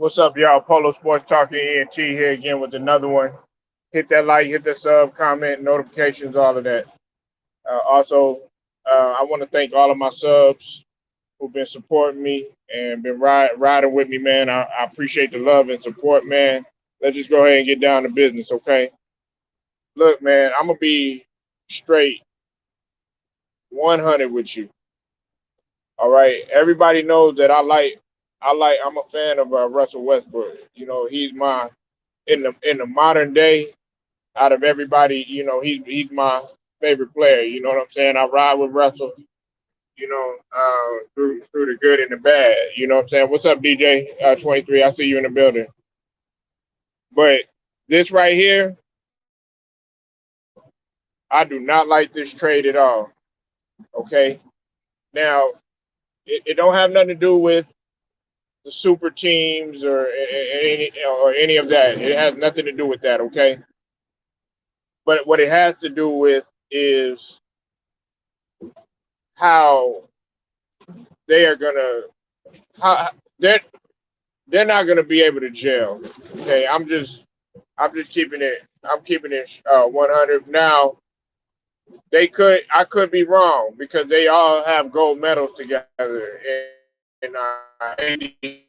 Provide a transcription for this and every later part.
What's up, y'all? Polo Sports Talking ENT here again with another one. Hit that like, hit the sub, comment, notifications, all of that. Also, I want to thank all of my subs who've been supporting me and been riding with me, man. I appreciate the love and support, man. Let's just go ahead and get down to business, okay? Look, man, I'm gonna be straight 100 with you. All right. Everybody knows that I'm a fan of Russell Westbrook. You know, he's my in the modern day, out of everybody, he's my favorite player. You know what I'm saying? I ride with Russell, through the good and the bad. You know what I'm saying? What's up, DJ 23? I see you in the building. But this right here, I do not like this trade at all. Okay. Now, it don't have nothing to do with the super teams or any of that. It has nothing to do with that. Okay. But what it has to do with is how they are gonna how they're not gonna be able to gel. Okay, I'm just keeping it 100. Now I could be wrong because they all have gold medals together in 2008.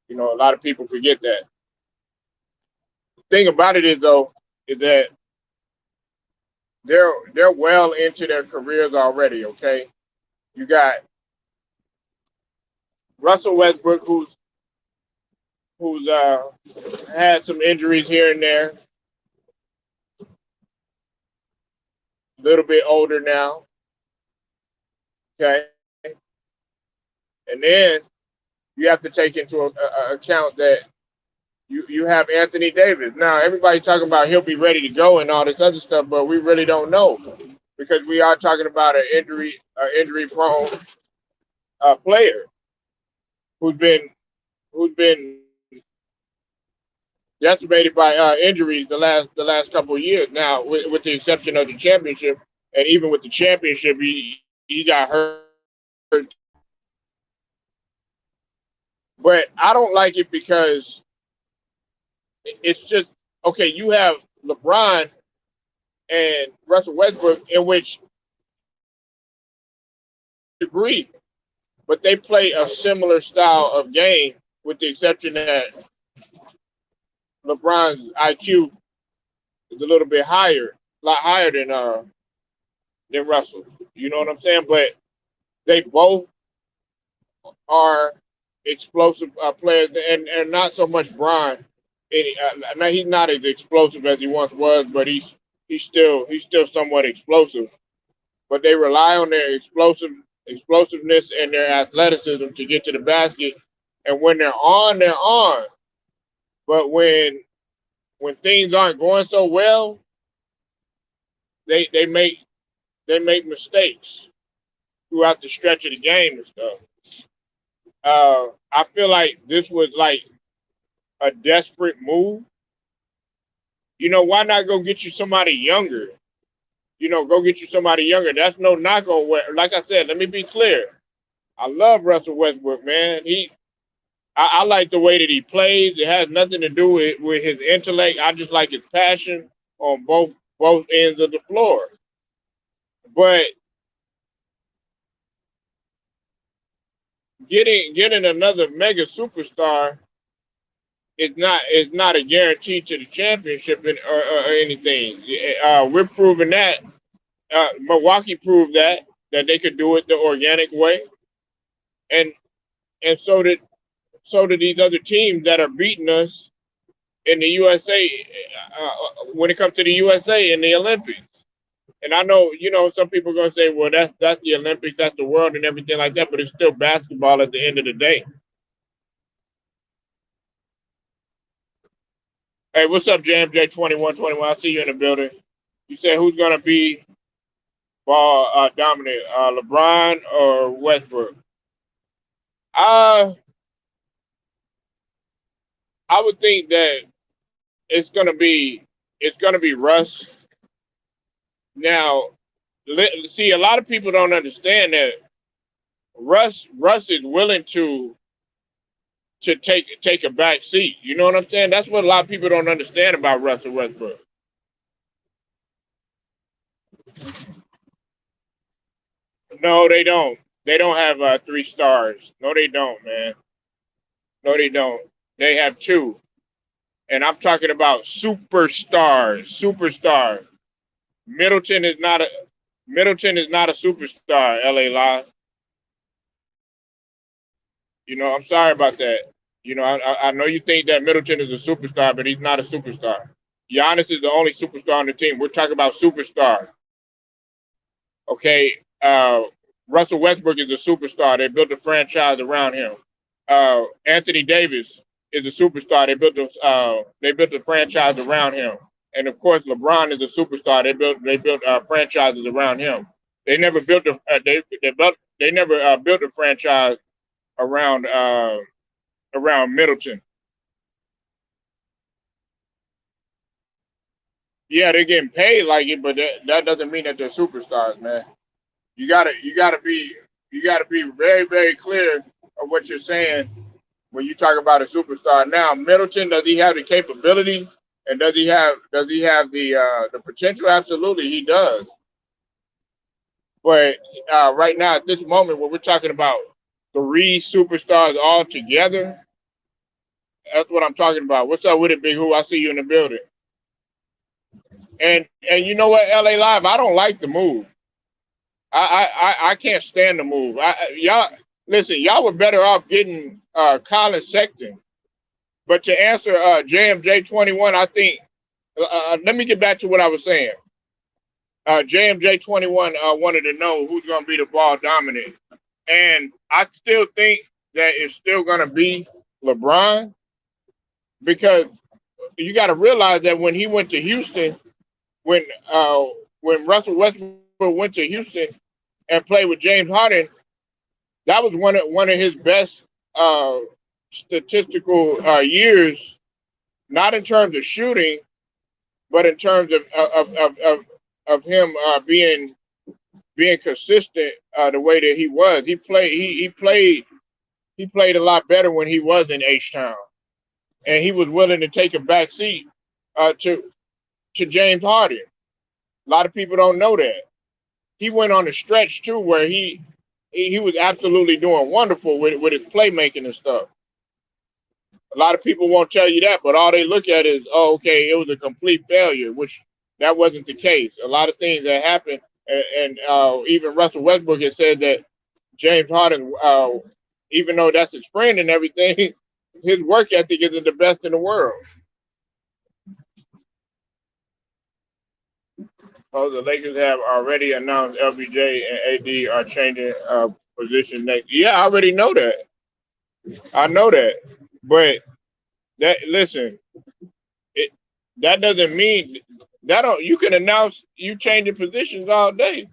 You know, a lot of people forget that. The thing about it is though, is that they're well into their careers already. Okay, you got Russell Westbrook, who's had some injuries here and there, a little bit older now. Okay, and then you have to take into account that you have Anthony Davis. Now everybody's talking about he'll be ready to go and all this other stuff, but we really don't know because we are talking about an injury prone player who's been who's been decimated by injuries the last couple of years. Now, with the exception of the championship, and even with the championship, he got hurt. But I don't like it because it's just okay. You have LeBron and Russell Westbrook, in which agree, but they play a similar style of game, with the exception that LeBron's IQ is a little bit higher, a lot higher than Russell. You know what I'm saying? But they both are explosive players, and not so much Bron. Now he's not as explosive as he once was, but he's still somewhat explosive. But they rely on their explosiveness and their athleticism to get to the basket. And when they're on. But when things aren't going so well, they they make they make mistakes throughout the stretch of the game and stuff. I feel like this was like a desperate move. You know, why not go get you somebody younger? You know, go get you somebody younger. That's no knock on what. Like I said, let me be clear. I love Russell Westbrook, man. I like the way that he plays. It has nothing to do with his intellect. I just like his passion on both ends of the floor. But getting another mega superstar is not a guarantee to the championship or anything. We're proving that. Milwaukee proved that they could do it the organic way, and and so did these other teams that are beating us in the USA when it comes to the USA in the Olympics. And I know, some people are gonna say, well, that's the Olympics, that's the world, and everything like that, but it's still basketball at the end of the day. Hey, what's up, JMJ 2121? I see you in the building. You said who's gonna be ball dominant, LeBron or Westbrook? Uh, I would think that it's gonna be Russ. Now, See, a lot of people don't understand that Russ is willing to take a back seat. You know what I'm saying? That's what a lot of people don't understand about Russell Westbrook. No, they don't. They don't have 3 stars. No, they don't, man. No, they don't. They have 2, and I'm talking about superstars. Superstar. Middleton is not a Middleton is not a superstar. LA Live. I'm sorry about that. I know you think that Middleton is a superstar, but he's not a superstar. Giannis is the only superstar on the team. We're talking about superstar. Okay. Russell Westbrook is a superstar. They built a franchise around him. Anthony Davis is a superstar. They built a franchise around him. And of course, LeBron is a superstar. They built franchises around him. They never built a they never built a franchise around around Middleton. Yeah, they're getting paid like it, but that doesn't mean that they're superstars, man. You gotta be very, very clear of what you're saying when you talk about a superstar. Now, Middleton, does he have the capability and does he have the potential? Absolutely, he does. But right now, at this moment, when we're talking about 3 superstars all together, that's what I'm talking about. What's up with it, Big Who? I see you in the building. And you know what, LA Live, I don't like the move. I can't stand the move. Y'all listen, y'all were better off getting Colin Sexton. But to answer JMJ 21, I think let me get back to what I was saying. JMJ 21 wanted to know who's going to be the ball dominant, and I still think that it's still going to be LeBron because you got to realize that when he went to Houston, when uh, when Russell Westbrook went to Houston and played with James Harden, that was one of his best uh, statistical years, not in terms of shooting, but in terms of him being consistent the way that he was. He played a lot better when he was in H Town, and he was willing to take a back seat to James Harden. A lot of people don't know that. He went on a stretch too where he was absolutely doing wonderful with his playmaking and stuff. A lot of people won't tell you that, but all they look at is, oh, okay, it was a complete failure, which that wasn't the case. A lot of things that happened, and even Russell Westbrook has said that James Harden, even though that's his friend and everything, his work ethic isn't the best in the world. Oh, the Lakers have already announced LBJ and AD are changing position next. Yeah, I already know that. I know that. But that listen, it that doesn't mean that don't you can announce you changing positions all day.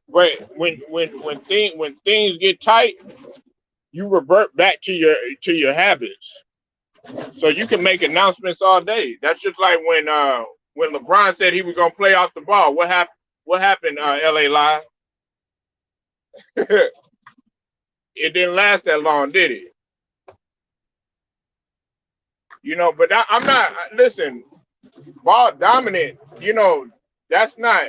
But when things get tight, you revert back to your habits. So you can make announcements all day. That's just like when LeBron said he was gonna play off the ball. What happened? What happened? LA Live. It didn't last that long, did it? But I'm not. Listen, ball dominant. That's not.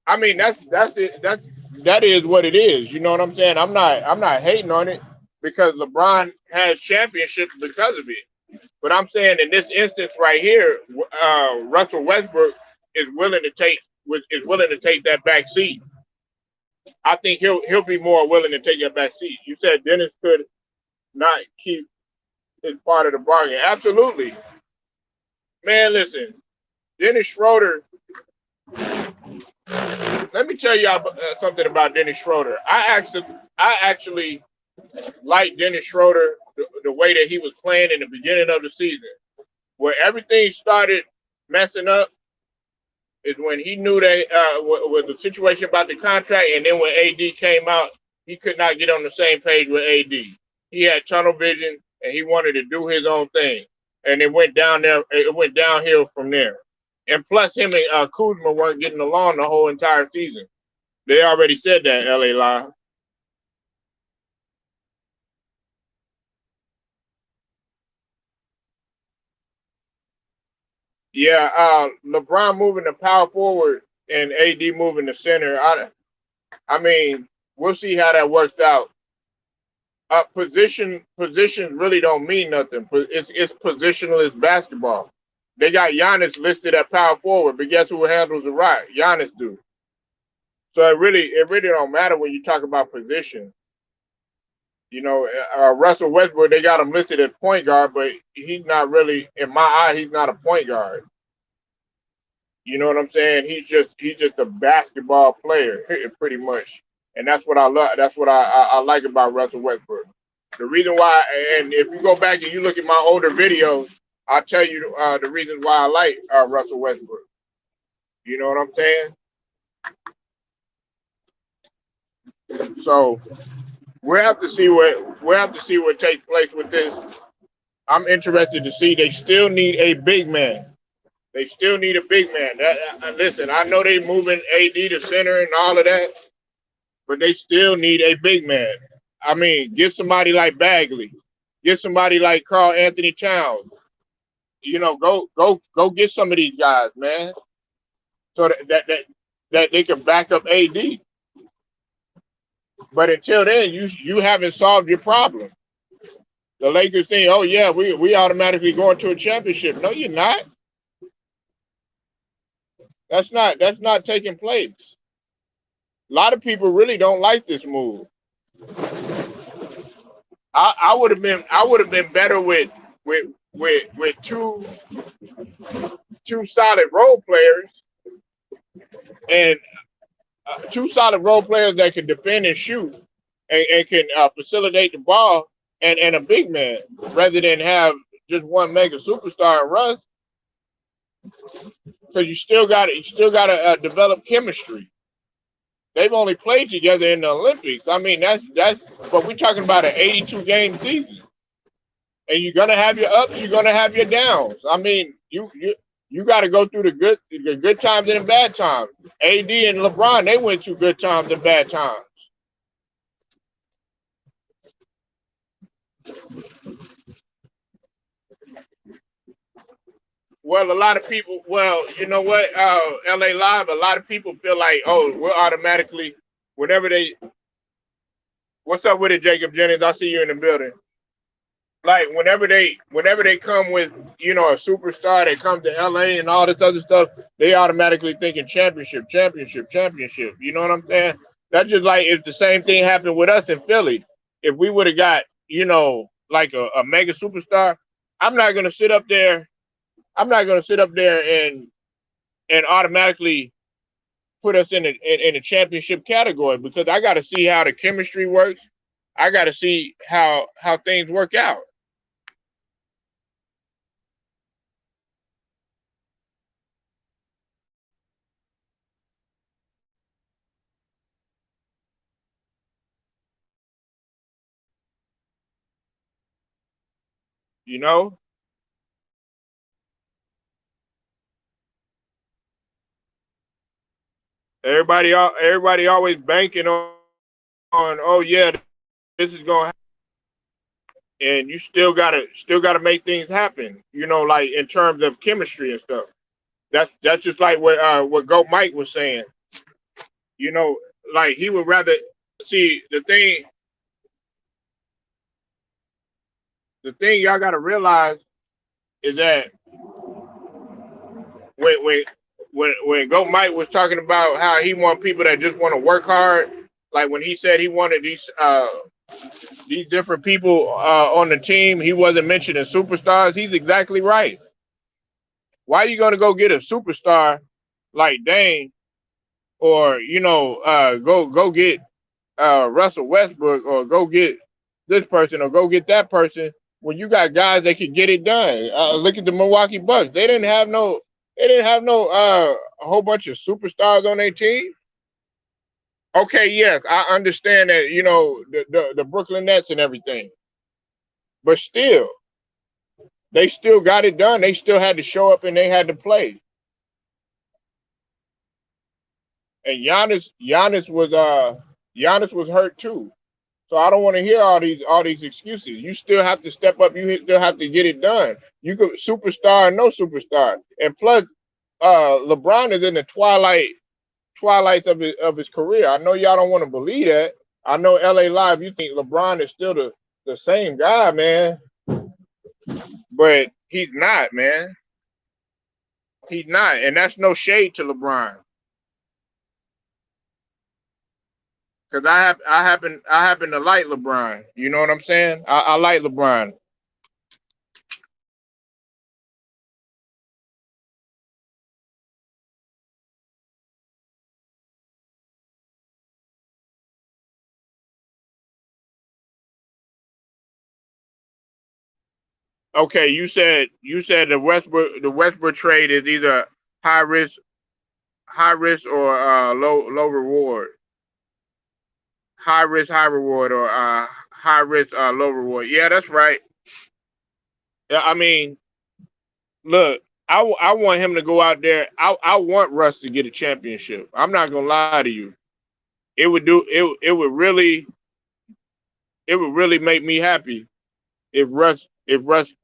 I mean, that's it. That is what it is. You know what I'm saying? I'm not hating on it because LeBron has championships because of it. But I'm saying in this instance right here, Russell Westbrook is willing to take that back seat. I think he'll be more willing to take that back seat. You said Dennis could not keep his part of the bargain. Absolutely, man. Listen, Dennis Schroeder. Let me tell y'all something about Dennis Schroeder. I actually like Dennis Schroeder the way that he was playing in the beginning of the season, where everything started messing up is when he knew that was the situation about the contract, and then when AD came out, he could not get on the same page with AD. He had tunnel vision, and he wanted to do his own thing, and it went down there. It went downhill from there. And plus, him and Kuzma weren't getting along the whole entire season. They already said that, LA Live. Yeah, LeBron moving to power forward and AD moving to center. I mean, we'll see how that works out. Position really don't mean nothing. It's positionless basketball. They got Giannis listed at power forward, but guess who handles the rock? Giannis do. So it really don't matter when you talk about position. You know, Russell Westbrook, they got him listed as point guard, but he's not really, in my eye, he's not a point guard. You know what I'm saying? He's just a basketball player, pretty much, and that's what I love. That's what I like about Russell Westbrook. The reason why, and if you go back and you look at my older videos, I'll tell you the reasons why I like Russell Westbrook. You know what I'm saying? So we'll have to see what takes place with this. I'm interested to see. They still need a big man. They still need a big man. Listen, I know they moving AD to center and all of that, but they still need a big man. I mean, get somebody like Bagley, get somebody like Carl Anthony Towns. You know, go get some of these guys, man, so that they can back up AD. But until then, you haven't solved your problem. The Lakers think, oh yeah, we automatically going to a championship. No, you're not. That's not taking place. A lot of people really don't like this move. I would have been better with two solid role players and two solid role players that can defend and shoot and can facilitate the ball and a big man rather than have just one mega superstar Russ, because you still got to develop chemistry. They've only played together in the Olympics. I mean, that's but we're talking about an 82 game season, and you're gonna have your ups, you're gonna have your downs. I mean, you got to go through the good times and the bad times. AD and LeBron, they went through good times and bad times. Well, a lot of people. Well, you know what? LA Live. A lot of people feel like, oh, we're automatically whenever they. What's up with it, Jacob Jennings? I see you in the building. Like whenever they come with a superstar that comes to LA and all this other stuff, they automatically thinking championship, championship, championship. You know what I'm saying? That's just like if the same thing happened with us in Philly. If we would have got like a mega superstar, I'm not gonna sit up there. I'm not gonna sit up there and automatically put us in a championship category because I got to see how the chemistry works. I got to see how things work out. You know, everybody always banking on oh yeah, this is gonna happen. And you still gotta make things happen. Like in terms of chemistry and stuff. That's just like what Goat Mike was saying. You know, like he would rather see the thing y'all gotta realize is that when when when Goat Mike was talking about how he want people that just want to work hard, like when he said he wanted these different people on the team, he wasn't mentioning superstars. He's exactly right. Why are you gonna go get a superstar like Dame or go get Russell Westbrook or go get this person or go get that person when you got guys that can get it done. Look at the Milwaukee Bucks. They didn't have no a whole bunch of superstars on their team. Okay, yes, I understand that, the Brooklyn Nets and everything. But still, they still got it done. They still had to show up and they had to play. And Giannis was hurt too. So I don't want to hear all these excuses. You still have to step up. You still have to get it done. You could superstar and no superstar. And plus, LeBron is in the twilights of his career. I know y'all don't want to believe that. I know LA Live, you think LeBron is still the same guy, man, but he's not, man. He's not, and that's no shade to LeBron, because I happen to like LeBron. You know what I'm saying? I like LeBron. Okay, you said the Westbrook trade is either high risk high risk or low reward. High risk, high reward, or high risk, low reward. Yeah, that's right. Yeah, I mean, look, I want him to go out there. I want Russ to get a championship. I'm not gonna lie to you. It would really make me happy if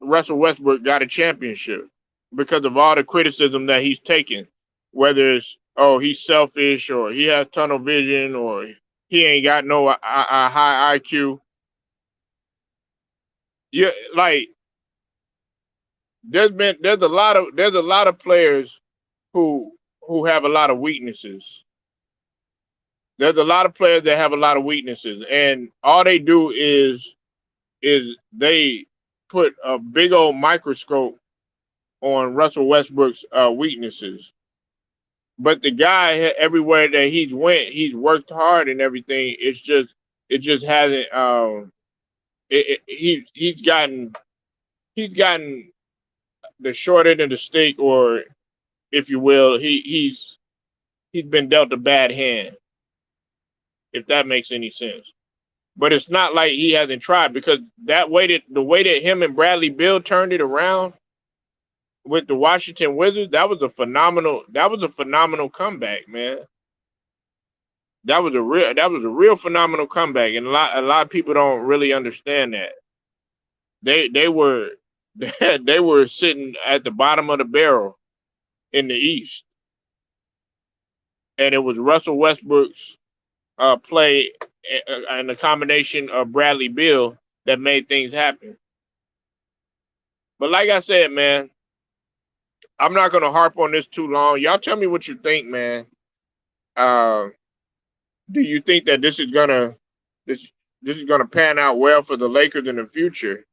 Russell Westbrook got a championship because of all the criticism that he's taken, whether it's he's selfish or he has tunnel vision or he ain't got no high IQ. Yeah, like there's a lot of players who have a lot of weaknesses. There's a lot of players that have a lot of weaknesses, and all they do is they put a big old microscope on Russell Westbrook's weaknesses. But the guy, everywhere that he's went, he's worked hard and everything. It just hasn't. He's gotten the short end of the stick, or if you will, he's been dealt a bad hand, if that makes any sense. But it's not like he hasn't tried, because the way that him and Bradley Beal turned it around with the Washington Wizards, that was a phenomenal comeback, man. That was a real phenomenal comeback, and a lot of people don't really understand that. They were they were sitting at the bottom of the barrel in the East, and it was Russell Westbrook's play and the combination of Bradley Beal that made things happen. But like I said, man, I'm not gonna harp on this too long. Y'all tell me what you think, man. Uh, do you think that this this is gonna pan out well for the Lakers in the future?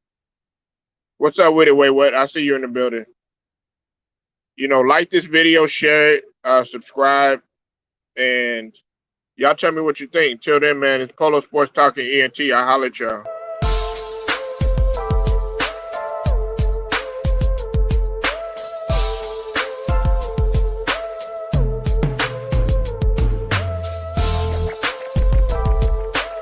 What's up with it, Wait, what? I see you in the building. Like this video, share it, subscribe, and y'all tell me what you think. Till then, man, it's Polo Sports Talking ENT. I holler at y'all.